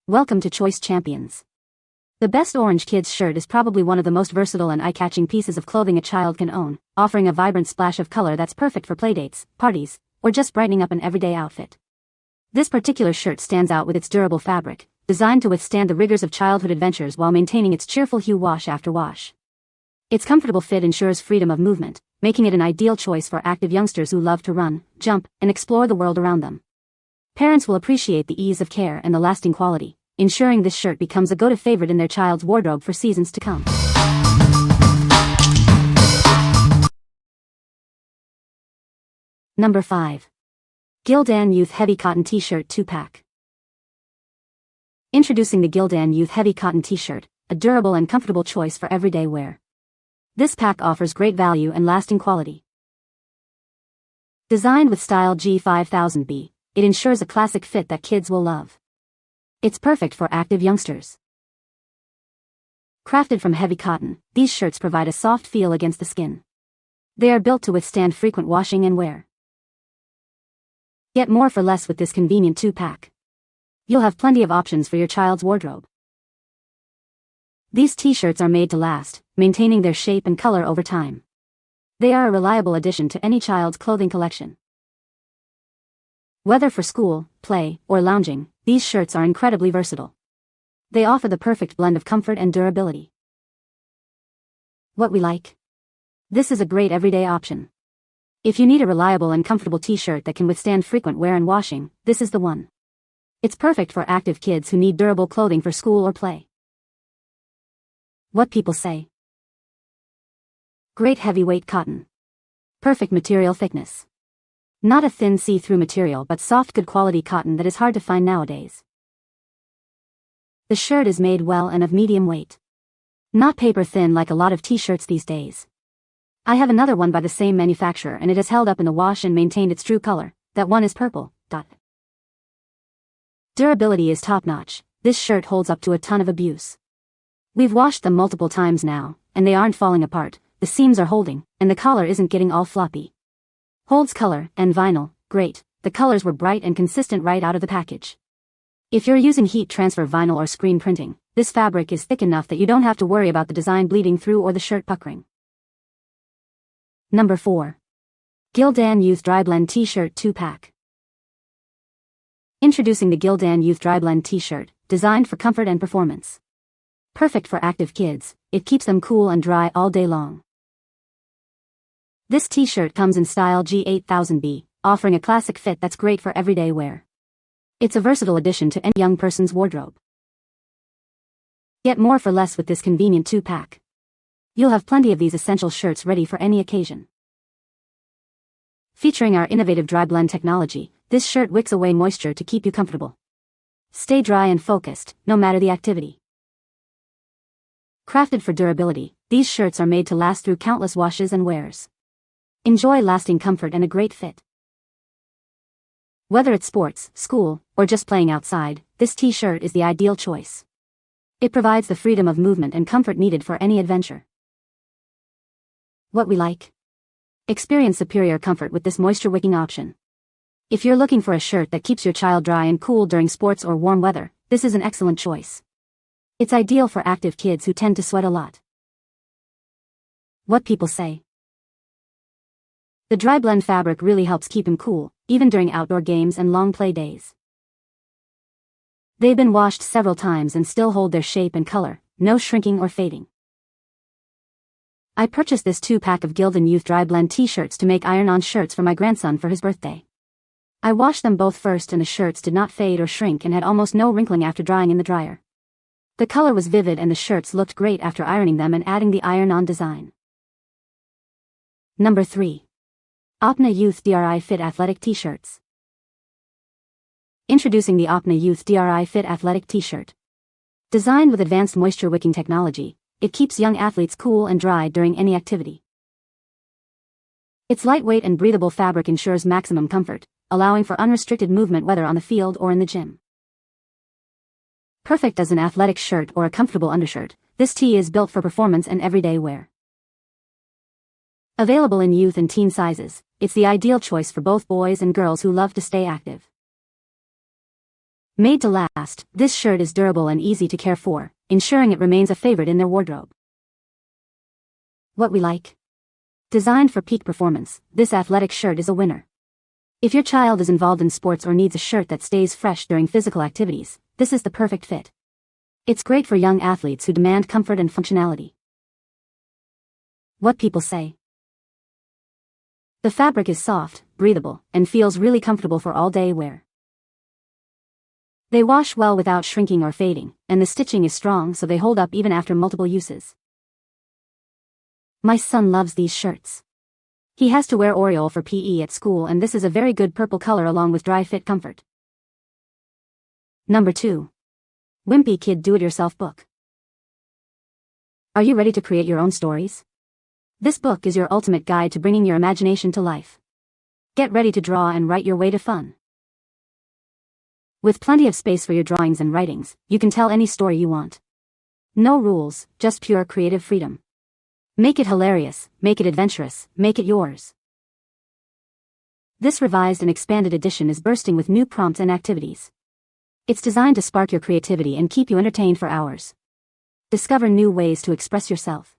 Welcome to Choice Champions. The Best Orange Kids shirt is probably one of the most versatile and eye-catching pieces of clothing a child can own, offering a vibrant splash of color that's perfect for playdates, parties, or just brightening up an everyday outfit. This particular shirt stands out with its durable fabric, designed to withstand the rigors of childhood adventures while maintaining its cheerful hue wash after wash. Its comfortable fit ensures freedom of movement, making it an ideal choice for active youngsters who love to run, jump, and explore the world around them. Parents will appreciate the ease of care and the lasting quality, ensuring this shirt becomes a go-to favorite in their child's wardrobe for seasons to come. Number 5. Gildan Youth Heavy Cotton T-Shirt 2-Pack. Introducing the Gildan Youth Heavy Cotton T-Shirt, a durable and comfortable choice for everyday wear. This pack offers great value and lasting quality. Designed with style G5000B, it ensures a classic fit that kids will love. It's perfect for active youngsters. Crafted from heavy cotton, these shirts provide a soft feel against the skin. They are built to withstand frequent washing and wear. Get more for less with this convenient 2-pack. You'll have plenty of options for your child's wardrobe. These t-shirts are made to last, maintaining their shape and color over time. They are a reliable addition to any child's clothing collection. Whether for school, play, or lounging, these shirts are incredibly versatile. They offer the perfect blend of comfort and durability. What we like? This is a great everyday option. If you need a reliable and comfortable t-shirt that can withstand frequent wear and washing, this is the one. It's perfect for active kids who need durable clothing for school or play. What people say? Great heavyweight cotton. Perfect material thickness. Not a thin see-through material but soft good quality cotton that is hard to find nowadays. The shirt is made well and of medium weight. Not paper thin like a lot of t-shirts these days. I have another one by the same manufacturer and it has held up in the wash and maintained its true color. That one is purple. Durability is top-notch. This shirt holds up to a ton of abuse. We've washed them multiple times now, and they aren't falling apart, the seams are holding, and the collar isn't getting all floppy. Holds color, and vinyl, great, the colors were bright and consistent right out of the package. If you're using heat transfer vinyl or screen printing, this fabric is thick enough that you don't have to worry about the design bleeding through or the shirt puckering. Number 4. Gildan Youth DryBlend T-Shirt 2-Pack. Introducing the Gildan Youth DryBlend T-Shirt, designed for comfort and performance. Perfect for active kids, it keeps them cool and dry all day long. This t-shirt comes in style G8000B, offering a classic fit that's great for everyday wear. It's a versatile addition to any young person's wardrobe. Get more for less with this convenient 2-pack. You'll have plenty of these essential shirts ready for any occasion. Featuring our innovative DryBlend technology, this shirt wicks away moisture to keep you comfortable. Stay dry and focused, no matter the activity. Crafted for durability, these shirts are made to last through countless washes and wears. Enjoy lasting comfort and a great fit. Whether it's sports, school, or just playing outside, this t-shirt is the ideal choice. It provides the freedom of movement and comfort needed for any adventure. What we like? Experience superior comfort with this moisture-wicking option. If you're looking for a shirt that keeps your child dry and cool during sports or warm weather, this is an excellent choice. It's ideal for active kids who tend to sweat a lot. What people say? The DryBlend fabric really helps keep him cool, even during outdoor games and long play days. They've been washed several times and still hold their shape and color, no shrinking or fading. I purchased this 2-pack of Gildan Youth DryBlend t-shirts to make iron-on shirts for my grandson for his birthday. I washed them both first and the shirts did not fade or shrink and had almost no wrinkling after drying in the dryer. The color was vivid and the shirts looked great after ironing them and adding the iron-on design. Number 3. Opna Youth DRI Fit Athletic T-Shirts. Introducing the Opna Youth DRI Fit Athletic T-Shirt. Designed with advanced moisture-wicking technology, it keeps young athletes cool and dry during any activity. Its lightweight and breathable fabric ensures maximum comfort, allowing for unrestricted movement whether on the field or in the gym. Perfect as an athletic shirt or a comfortable undershirt, this tee is built for performance and everyday wear. Available in youth and teen sizes, it's the ideal choice for both boys and girls who love to stay active. Made to last, this shirt is durable and easy to care for, ensuring it remains a favorite in their wardrobe. What we like. Designed for peak performance, this athletic shirt is a winner. If your child is involved in sports or needs a shirt that stays fresh during physical activities, this is the perfect fit. It's great for young athletes who demand comfort and functionality. What people say. The fabric is soft, breathable, and feels really comfortable for all-day wear. They wash well without shrinking or fading, and the stitching is strong so they hold up even after multiple uses. My son loves these shirts. He has to wear Oriole for PE at school, and this is a very good purple color along with dry fit comfort. Number 2. Wimpy Kid Do-It-Yourself Book. Are you ready to create your own stories? This book is your ultimate guide to bringing your imagination to life. Get ready to draw and write your way to fun. With plenty of space for your drawings and writings, you can tell any story you want. No rules, just pure creative freedom. Make it hilarious, make it adventurous, make it yours. This revised and expanded edition is bursting with new prompts and activities. It's designed to spark your creativity and keep you entertained for hours. Discover new ways to express yourself.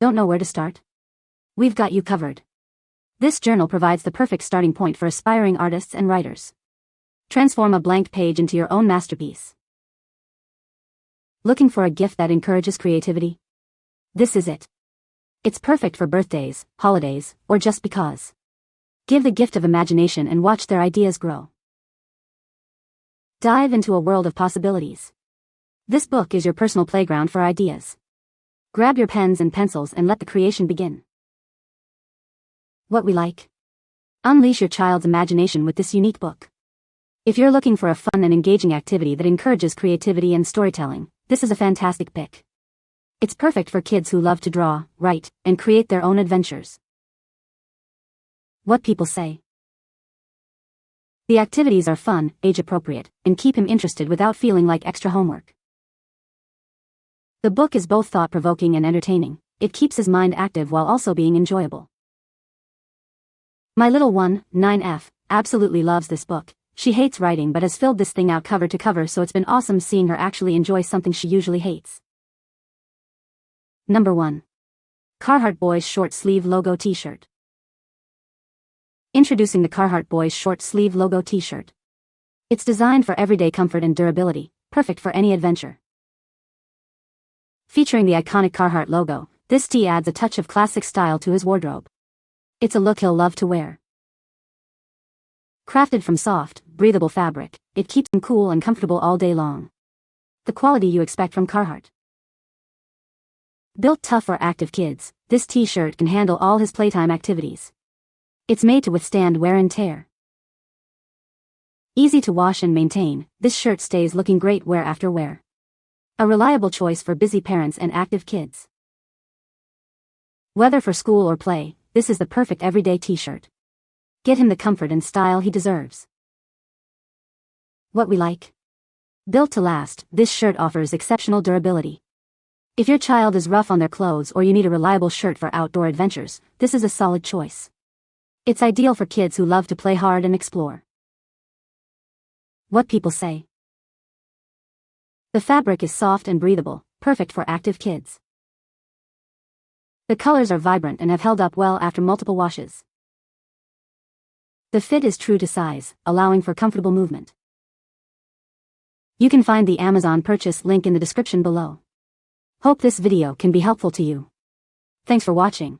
Don't know where to start? We've got you covered. This journal provides the perfect starting point for aspiring artists and writers. Transform a blank page into your own masterpiece. Looking for a gift that encourages creativity? This is it. It's perfect for birthdays, holidays, or just because. Give the gift of imagination and watch their ideas grow. Dive into a world of possibilities. This book is your personal playground for ideas. Grab your pens and pencils and let the creation begin. What we like. Unleash your child's imagination with this unique book. If you're looking for a fun and engaging activity that encourages creativity and storytelling, this is a fantastic pick. It's perfect for kids who love to draw, write, and create their own adventures. What people say. The activities are fun, age-appropriate, and keep him interested without feeling like extra homework. The book is both thought-provoking and entertaining. It keeps his mind active while also being enjoyable. My little one, 9F, absolutely loves this book. She hates writing but has filled this thing out cover to cover, so it's been awesome seeing her actually enjoy something she usually hates. Number 1. Carhartt Boys Short Sleeve Logo T-Shirt. Introducing the Carhartt Boys Short Sleeve Logo T-Shirt. It's designed for everyday comfort and durability, perfect for any adventure. Featuring the iconic Carhartt logo, this tee adds a touch of classic style to his wardrobe. It's a look he'll love to wear. Crafted from soft, breathable fabric, it keeps him cool and comfortable all day long. The quality you expect from Carhartt. Built tough for active kids, this t-shirt can handle all his playtime activities. It's made to withstand wear and tear. Easy to wash and maintain, this shirt stays looking great wear after wear. A reliable choice for busy parents and active kids. Whether for school or play, this is the perfect everyday t-shirt. Get him the comfort and style he deserves. What we like. Built to last, this shirt offers exceptional durability. If your child is rough on their clothes or you need a reliable shirt for outdoor adventures, this is a solid choice. It's ideal for kids who love to play hard and explore. What people say. The fabric is soft and breathable, perfect for active kids. The colors are vibrant and have held up well after multiple washes. The fit is true to size, allowing for comfortable movement. You can find the Amazon purchase link in the description below. Hope this video can be helpful to you. Thanks for watching.